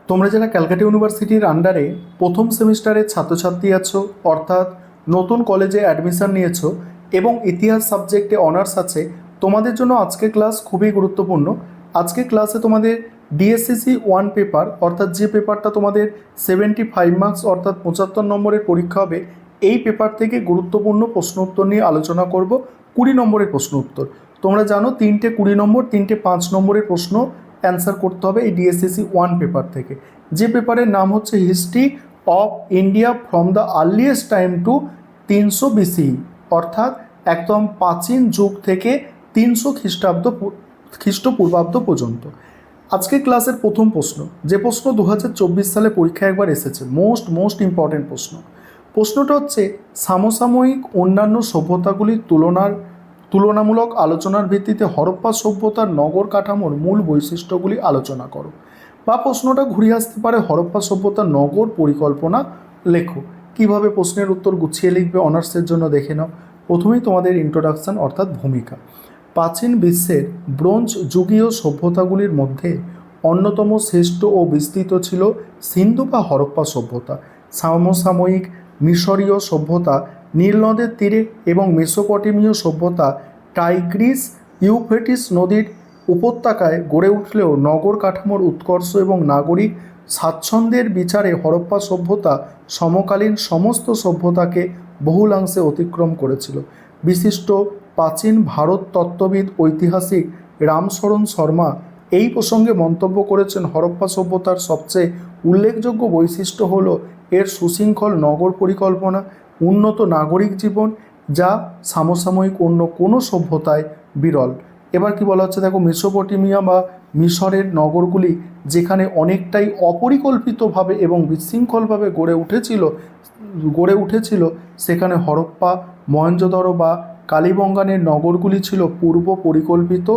তোমরা যারা ক্যালকাটা ইউনিভার্সিটির আন্ডারে প্রথম সেমিস্টারের ছাত্রছাত্রী আছো, অর্থাৎ নতুন কলেজে অ্যাডমিশন নিয়েছো এবং ইতিহাস সাবজেক্টে অনার্স আছে, তোমাদের জন্য আজকের ক্লাস খুবই গুরুত্বপূর্ণ। আজকের ক্লাসে তোমাদের ডিএসসিসি 1 পেপার, অর্থাৎ যে পেপারটা তোমাদের 75 মার্কস অর্থাৎ 75 নম্বরের পরীক্ষা হবে, এই পেপার থেকে গুরুত্বপূর্ণ প্রশ্ন উত্তর নিয়ে আলোচনা করব। 20 নম্বরের প্রশ্ন উত্তর। তোমরা জানো 3টে 20 নম্বর, 3টে 5 নম্বরের প্রশ্ন অ্যান্সার করতে হবে এই ডিএসসিসি 1 পেপার থেকে, যে পেপারের নাম হচ্ছে history of India from the earliest time to 300 BC, অর্থাৎ একদম প্রাচীন যুগ থেকে 300 খ্রিস্টপূর্বাব্দ পর্যন্ত। আজকে ক্লাসের প্রথম প্রশ্ন, যে প্রশ্ন 2024 সালে পরীক্ষায় একবার এসেছে, মোস্ট ইম্পর্টেন্ট প্রশ্নটা হচ্ছে সমসাময়িক অন্যান্য সভ্যতাগুলির তুলনামূলক আলোচনার ভিত্তিতে হরপ্পা সভ্যতার নগর কাঠামোর মূল বৈশিষ্ট্যগুলি আলোচনা করো। বা প্রশ্নটা ঘুরিয়ে আসতে পারে হরপ্পা সভ্যতার নগর পরিকল্পনা লেখো। কিভাবে প্রশ্নের উত্তর গুছিয়ে লিখবে অনার্সের জন্য দেখে নাও। প্রথমেই তোমাদের ইন্ট্রোডাকশন অর্থাৎ ভূমিকা। প্রাচীন বিশ্বের ব্রোঞ্জ যুগীয় সভ্যতাগুলির মধ্যে অন্যতম শ্রেষ্ঠ ও বিস্তৃত ছিল সিন্ধু বা হরপ্পা সভ্যতা। সমসাময়িক মিশরীয় সভ্যতা নীল নদের তীরে এবং মেসোপটেমীয় সভ্যতা টাইগ্রিস ইউফ্রেটিস নদীর উপত্যকায় গড়ে উঠলেও নগর কাঠামোর উৎকর্ষ এবং নাগরিক স্বাচ্ছন্দ্যের বিচারে হরপ্পা সভ্যতা সমকালীন সমস্ত সভ্যতাকে বহুলাংশে অতিক্রম করেছিল। বিশিষ্ট প্রাচীন ভারত তত্ত্ববিদ ঐতিহাসিক রামশরণ শর্মা এই প্রসঙ্গে মন্তব্য করেছেন, হরপ্পা সভ্যতার সবচেয়ে উল্লেখযোগ্য বৈশিষ্ট্য হল এর সুশৃঙ্খল নগর পরিকল্পনা, উন্নত নাগরিক জীবন, যা সমসাময়িক অন্য কোনো সভ্যতায় বিরল। এবার কি বলা হচ্ছে দেখো, মেসোপটেমিয়া বা মিশরের নগরগুলি যেখানে অনেকটাই অপরিকল্পিতভাবে এবং বিশৃঙ্খলভাবে গড়ে উঠেছিল সেখানে হরপ্পা, মহেঞ্জোদারো বা কালীবঙ্গানের নগরগুলি ছিল পূর্ব পরিকল্পিত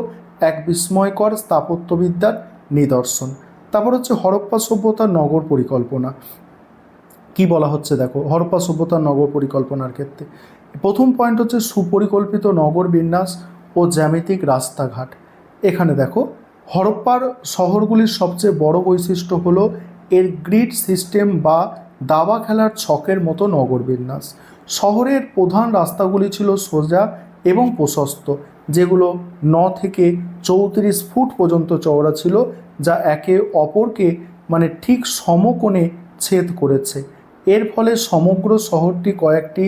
এক বিস্ময়কর স্থাপত্যবিদ্যার নিদর্শন। তারপর হচ্ছে হরপ্পা সভ্যতার নগর পরিকল্পনা। কি বলা হচ্ছে দেখো, হরপ্পা সভ্যতার নগর পরিকল্পনার ক্ষেত্রে প্রথম পয়েন্ট হচ্ছে সুপরিকল্পিত নগর বিন্যাস ও জ্যামিতিক রাস্তাঘাট। এখানে দেখো হরপ্পার শহরগুলির সবচেয়ে বড় বৈশিষ্ট্য হলো এর গ্রিড সিস্টেম বা দাবা খেলার ছকের মতো নগর বিন্যাস। শহরের প্রধান রাস্তাগুলি ছিল সোজা এবং প্রশস্ত, যেগুলো 9 থেকে 34 ফুট পর্যন্ত চওড়া ছিল, যা একে অপরকে ঠিক সমকোণে ছেদ করেছে। এর ফলে সমগ্র শহরটি কয়েকটি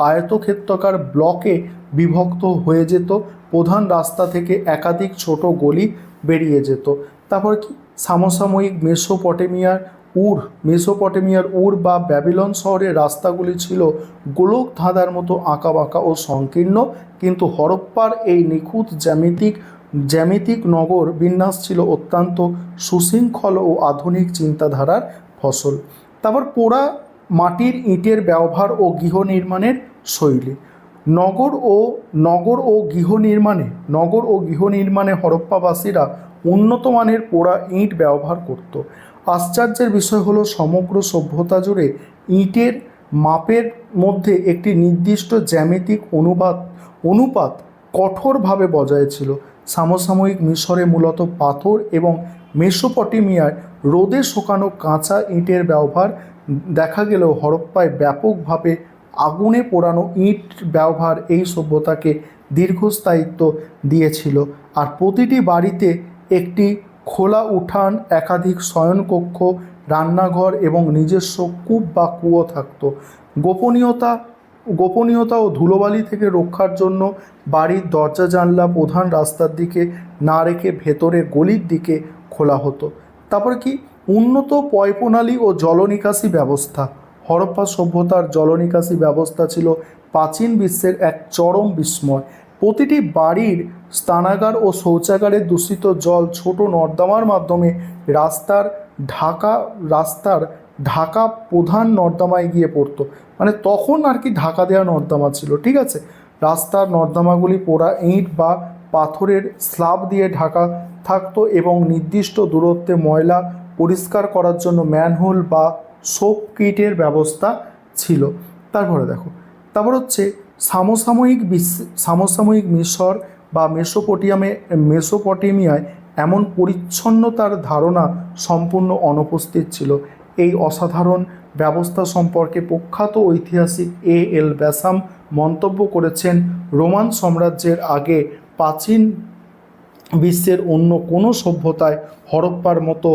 আয়তক্ষেত্রাকার ব্লকে বিভক্ত হয়ে যেত। প্রধান রাস্তা থেকে একাধিক ছোট গলি বেরিয়ে যেত। তারপর কি সমসাময়িক মেসোপটেমিয়ার উর বা ব্যাবিলন শহরের রাস্তাগুলি ছিল গোলক ধাঁধার মতো আঁকাবাঁকা ও সংকীর্ণ, কিন্তু হরপ্পার এই নিখুঁত জ্যামিতিক নগর বিন্যাস ছিল অত্যন্ত সুশৃঙ্খল ও আধুনিক চিন্তাধারার ফসল। তারপর পোড়া মাটির ইটের ব্যবহার ও গৃহ নির্মাণের শৈলী। নগর ও গৃহ নির্মাণে হরপ্পাবাসীরা উন্নত মানের পোড়া ইট ব্যবহার করত। আশ্চর্যের বিষয় হলো সমগ্র সভ্যতা জুড়ে ইটের মাপের মধ্যে একটি নির্দিষ্ট জ্যামিতিক অনুপাত কঠোরভাবে বজায় ছিল। সমসাময়িক মিশরে মূলত পাথর এবং মেসোপটেমিয়ায় রোদে শুকানো কাঁচা ইটের ব্যবহার দেখা গেলেও হরপ্পায় ব্যাপকভাবে আগুনে পোড়ানো ইট ব্যবহার এই সভ্যতাকে দীর্ঘস্থায়িত্ব দিয়েছিল। আর প্রতিটি বাড়িতে একটি খোলা উঠান, একাধিক শয়নকক্ষ, রান্নাঘর এবং নিজস্ব কূপ বা কুয়ো থাকত। গোপনীয়তা ও ধুলোবালি থেকে রক্ষার জন্য বাড়ির দরজা জানলা প্রধান রাস্তার দিকে না রেখে ভেতরে গলির দিকে খোলা হতো। তারপর কি উন্নত পয়ঃপ্রণালী ও জলনিকাশি ব্যবস্থা। হরপ্পা সভ্যতার জলনিকাশি ব্যবস্থা ছিল প্রাচীন বিশ্বের এক চরম বিস্ময়। প্রতিটি বাড়ির স্নানাগার ও শৌচাগারের দূষিত জল ছোট নর্দমার মাধ্যমে রাস্তার ঢাকা প্রধান নর্দমায় গিয়ে পড়তো। তখন আর কি ঢাকা দেওয়া নর্দমা ছিল, ঠিক আছে। রাস্তার নর্দমাগুলি পোড়া ইট বা পাথরের স্ল্যাব দিয়ে ঢাকা থাকতো এবং নির্দিষ্ট দূরত্বে ময়লা পরিষ্কার করার জন্য ম্যানহোল বা সোপ কিটের ব্যবস্থা ছিল। তারপর হচ্ছে সমসাময়িক মিশর বা মেসোপটেমিয়ায় এমন পরিচ্ছন্নতার ধারণা সম্পূর্ণ অনুপস্থিত ছিল। এই অসাধারণ ব্যবস্থা সম্পর্কে প্রখ্যাত ঐতিহাসিক এল ব্যাসাম মন্তব্য করেছেন, রোমান সাম্রাজ্যের আগে প্রাচীন বিশ্বের অন্য কোনো সভ্যতায় হরপ্পার মতো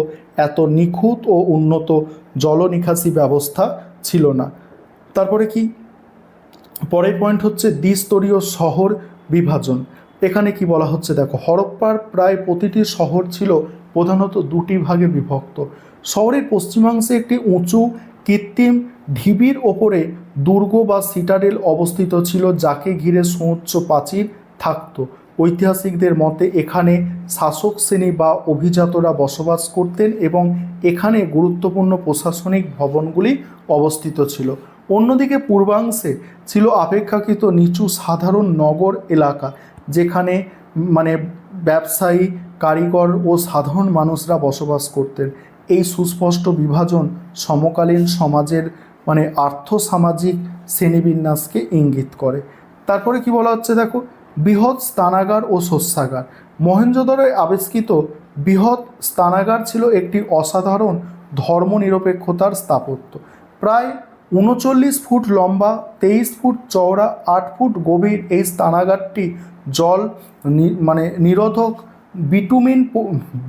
এত নিখুঁত ও উন্নত জলনিকাশি ব্যবস্থা ছিল না। তারপরে কি পরের পয়েন্ট হচ্ছে দ্বিস্তরীয় শহর বিভাজন। এখানে কি বলা হচ্ছে দেখো, হরপ্পার প্রায় প্রতিটি শহর ছিল প্রধানত দুটি ভাগে বিভক্ত। শহরের পশ্চিমাংশে একটি উঁচু কৃত্রিম ঢিবির ওপরে দুর্গ বা সিটাডেল অবস্থিত ছিল, যাকে ঘিরে সুউচ্চ প্রাচীর থাকত। ঐতিহাসিকদের মতে এখানে শাসক শ্রেণী বা অভিজাতরা বসবাস করতেন এবং এখানে গুরুত্বপূর্ণ প্রশাসনিক ভবনগুলি অবস্থিত ছিল। অন্যদিকে পূর্বাংশে ছিল অপেক্ষাকৃত নিচু সাধারণ নগর এলাকা, যেখানে ব্যবসায়ী, কারিগর ও সাধারণ মানুষরা বসবাস করতেন। এই সুস্পষ্ট বিভাজন সমকালীন সমাজের আর্থসামাজিক শ্রেণীবিন্যাসকে ইঙ্গিত করে। তারপরে কি বলা হচ্ছে দেখো, বৃহৎ স্নানাগার ও শস্যাগার। মহেঞ্জোদারোয় আবিষ্কৃত বৃহৎ স্নানাগার ছিল একটি অসাধারণ ধর্মনিরপেক্ষতার স্থাপত্য। প্রায় 39 ফুট লম্বা, 23 ফুট চওড়া, 8 ফুট গভীর এই স্নানাগারটি জল নিরোধক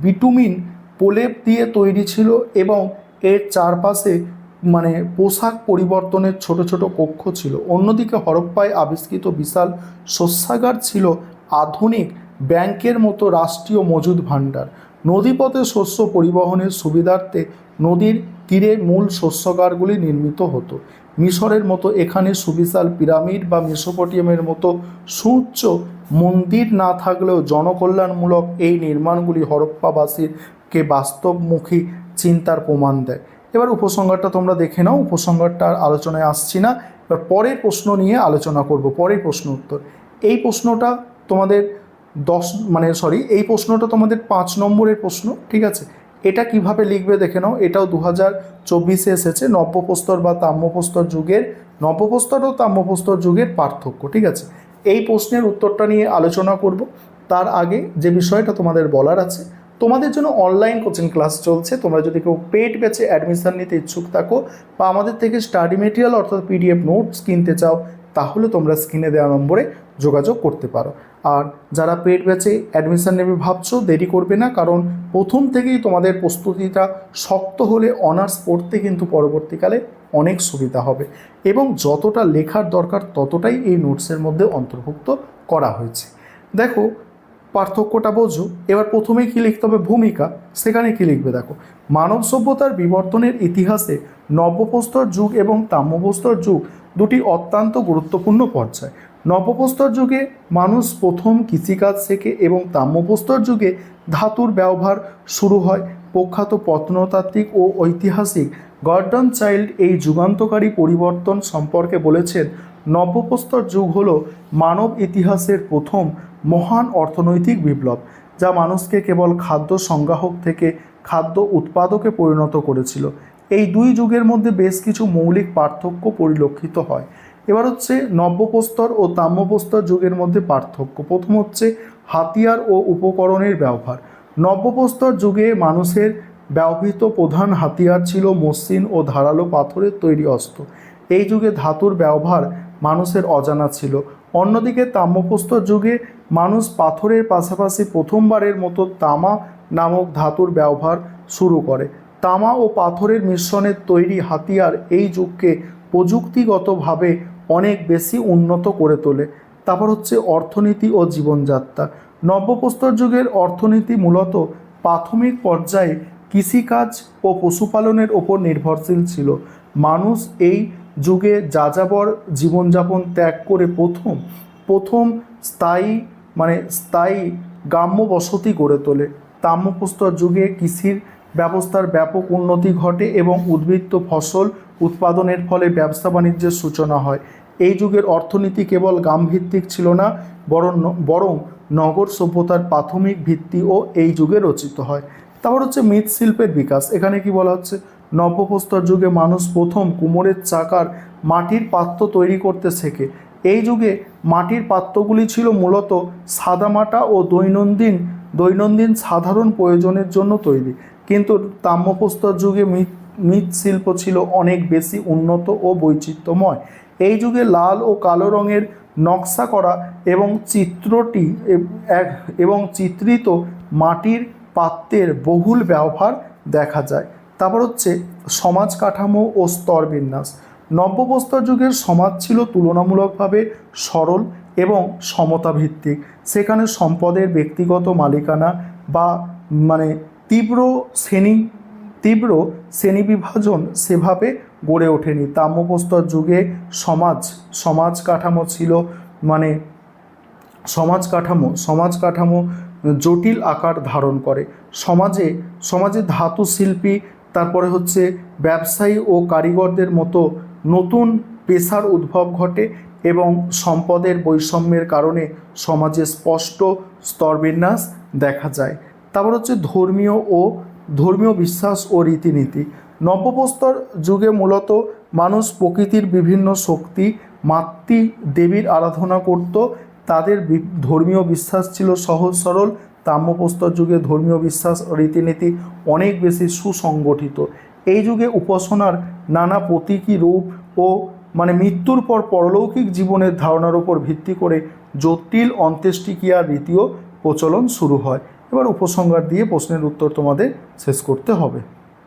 বিটুমিন প্রলেপ দিয়ে তৈরি ছিল এবং এর চারপাশে পোশাক পরিবর্তনের ছোট ছোট কক্ষ ছিল। অন্যদিকে হরপ্পায় আবিষ্কৃত বিশাল শস্যাগার ছিল আধুনিক ব্যাংকের মতো রাষ্ট্রীয় মজুদ ভাণ্ডার। নদীপথে শস্য পরিবহনের সুবিধার্থে নদীর তীরে মূল শস্যাগারগুলি নির্মিত হতো। মিশরের মতো এখানে সুবিশাল পিরামিড বা মেসোপটেমিয়ার মতো সুউচ্চ মন্দির না থাকলেও জনকল্যাণমূলক এই নির্মাণগুলি হরপ্পাবাসীকে বাস্তবমুখী চিন্তার প্রমাণ দেয়। এবার উপসংহারটা তোমরা দেখে নাও, উপসংহারটা আর আলোচনায় আসছি না। এবার পরের প্রশ্ন নিয়ে আলোচনা করব, পরের প্রশ্ন উত্তর। এই প্রশ্নটা তোমাদের এই প্রশ্নটা তোমাদের 5 নম্বরের প্রশ্ন, ঠিক আছে। এটা কিভাবে লিখবে দেখে নাও। এটাও 2024-এ এসেছে, নব্যপ্রস্তর বা তাম্রপ্রস্তর যুগের, নব্যপ্রস্তর ও তাম্রপ্রস্তর যুগের পার্থক্য, ঠিক আছে। এই প্রশ্নের উত্তরটা নিয়ে আলোচনা করব। তার আগে যে বিষয়টা তোমাদের বলার আছে, তোমাদের জন্য অনলাইন কোচিং ক্লাস চলছে। তোমরা যদি কেউ পেড ব্যাচে অ্যাডমিশন নিতে ইচ্ছুক থাকো বা আমাদের থেকে স্টাডি মেটেরিয়াল অর্থাৎ PDF নোটস কিনতে চাও, তাহলে তোমরা স্ক্রিনে দেওয়া নম্বরে যোগাযোগ করতে পারো। আর যারা পেড ব্যাচে অ্যাডমিশন নেবে ভাবছো, দেরি করবে না, কারণ প্রথম থেকেই তোমাদের প্রস্তুতিটা শক্ত হলে অনার্স পড়তে কিন্তু পরবর্তীকালে অনেক সুবিধা হবে এবং যতটা লেখার দরকার ততটাই এই নোটসের মধ্যে অন্তর্ভুক্ত করা হয়েছে। দেখো পার্থক্যটা বোঝো। এবার প্রথমেই কী লিখতে হবে, ভূমিকা। সেখানে কী লিখবে দেখো, মানব সভ্যতার বিবর্তনের ইতিহাসে নব্যপ্রস্তর যুগ এবং তাম্রপ্রস্তর যুগ দুটি অত্যন্ত গুরুত্বপূর্ণ পর্যায়। নব্যপ্রস্তর যুগে মানুষ প্রথম কৃষিকাজ শেখে এবং তাম্রপ্রস্তর যুগে ধাতুর ব্যবহার শুরু হয়। প্রখ্যাত প্রত্নতাত্ত্বিক ও ঐতিহাসিক গর্ডন চাইল্ড এই যুগান্তকারী পরিবর্তন সম্পর্কে বলেছেন, নব্যপ্রস্তর যুগ হল মানব ইতিহাসের প্রথম মহান অর্থনৈতিক বিপ্লব, যা মানুষকে কেবল খাদ্য সংগ্রাহক থেকে খাদ্য উৎপাদকে পরিণত করেছিল। এই দুই যুগের মধ্যে বেশ কিছু মৌলিক পার্থক্য পরিলক্ষিত হয়। এবার হচ্ছে নব্যপ্রস্তর ও তাম্রপ্রস্তর যুগের মধ্যে পার্থক্য। প্রথম হচ্ছে হাতিয়ার ও উপকরণের ব্যবহার। নব্যপ্রস্তর যুগে মানুষের ব্যবহৃত প্রধান হাতিয়ার ছিল মসৃণ ও ধারালো পাথরের তৈরি অস্ত্র। এই যুগে ধাতুর ব্যবহার মানুষের অজানা ছিল। অন্যদিকে তাম্রপ্রস্তর যুগে মানুষ পাথরের পাশাপাশি প্রথমবারের মতো তামা নামক ধাতুর ব্যবহার শুরু করে। তামা ও পাথরের মিশ্রণের তৈরি হাতিয়ার এই যুগকে প্রযুক্তিগতভাবে অনেক বেশি উন্নত করে তোলে। তারপর হচ্ছে অর্থনীতি ও জীবনযাত্রা। নব্যপ্রস্তর যুগের অর্থনীতি মূলত প্রাথমিক পর্যায়ে কৃষিকাজ ও পশুপালনের ওপর নির্ভরশীল ছিল। মানুষ এই যুগে যাযাবর জীবনযাপন ত্যাগ করে প্রথম স্থায়ী গ্রাম্য বসতি গড়ে তোলে। তাম্রপ্রস্তর যুগে কৃষির ব্যবস্থার ব্যাপক উন্নতি ঘটে এবং উদ্বৃত্ত ফসল উৎপাদনের ফলে ব্যবসা বাণিজ্যের সূচনা হয়। এই যুগের অর্থনীতি কেবল গ্রামভিত্তিক ছিল না, বরং নগর সভ্যতার প্রাথমিক ভিত্তিও এই যুগে রচিত হয়। তারপর হচ্ছে মৃৎশিল্পের বিকাশ। এখানে কি বলা হচ্ছে, নব্যপ্রস্তর যুগে মানুষ প্রথম কুমোরের চাকার মাটির পাত্র তৈরি করতে শেখে। এই যুগে মাটির পাত্রগুলি ছিল মূলত সাদামাটা ও দৈনন্দিন দৈনন্দিন সাধারণ প্রয়োজনের জন্য তৈরি। কিন্তু তাম্রপ্রস্তর যুগে মৃৎশিল্প ছিল অনেক বেশি উন্নত ও বৈচিত্র্যময়। এই যুগে লাল ও কালো রঙের নকশা করা এবং চিত্রিত মাটির পাত্রের বহুল ব্যবহার দেখা যায়। তারপর হচ্ছে সমাজ কাঠামো ও স্তরবিন্যাস। নব্যপ্রস্তর যুগের সমাজ ছিল তুলনামূলকভাবে সরল এবং সমতাভিত্তিক। সেখানে সম্পদের ব্যক্তিগত মালিকানা বা মানে তীব্র শ্রেণী বিভাজন সেভাবে গড়ে ওঠেনি। তাম্রপ্রস্তর যুগে সমাজ কাঠামো ছিল মানে সমাজ কাঠামো জটিল আকার ধারণ করে। সমাজে ধাতু শিল্পী, তারপরে হচ্ছে ব্যবসায়ী ও কারিগরদের মতো নতুন পেশার উদ্ভব ঘটে এবং সম্পদের বৈষম্যের কারণে সমাজে স্পষ্ট স্তরবিন্যাস দেখা যায়। তারপর হচ্ছে ধর্মীয় বিশ্বাস ও রীতিনীতি। নব্যপ্রস্তর যুগে মূলত মানুষ প্রকৃতির বিভিন্ন শক্তি, মাতৃ দেবীর আরাধনা করত। তাদের ধর্মীয় বিশ্বাস ছিল সহজ সরল। তাম্রপ্রস্তর যুগে ধর্মীয় বিশ্বাস ও রীতিনীতি অনেক বেশি সুসংগঠিত। এই যুগে উপাসনার নানা প্রতীকী রূপ ও মৃত্যুর পর পরলৌকিক জীবনের ধারণার উপর ভিত্তি করে জটিল অন্ত্যেষ্টিক্রিয়ার রীতিও প্রচলন শুরু হয়। এবার উপসংহার দিয়ে প্রশ্নের উত্তর তোমাদের শেষ করতে হবে।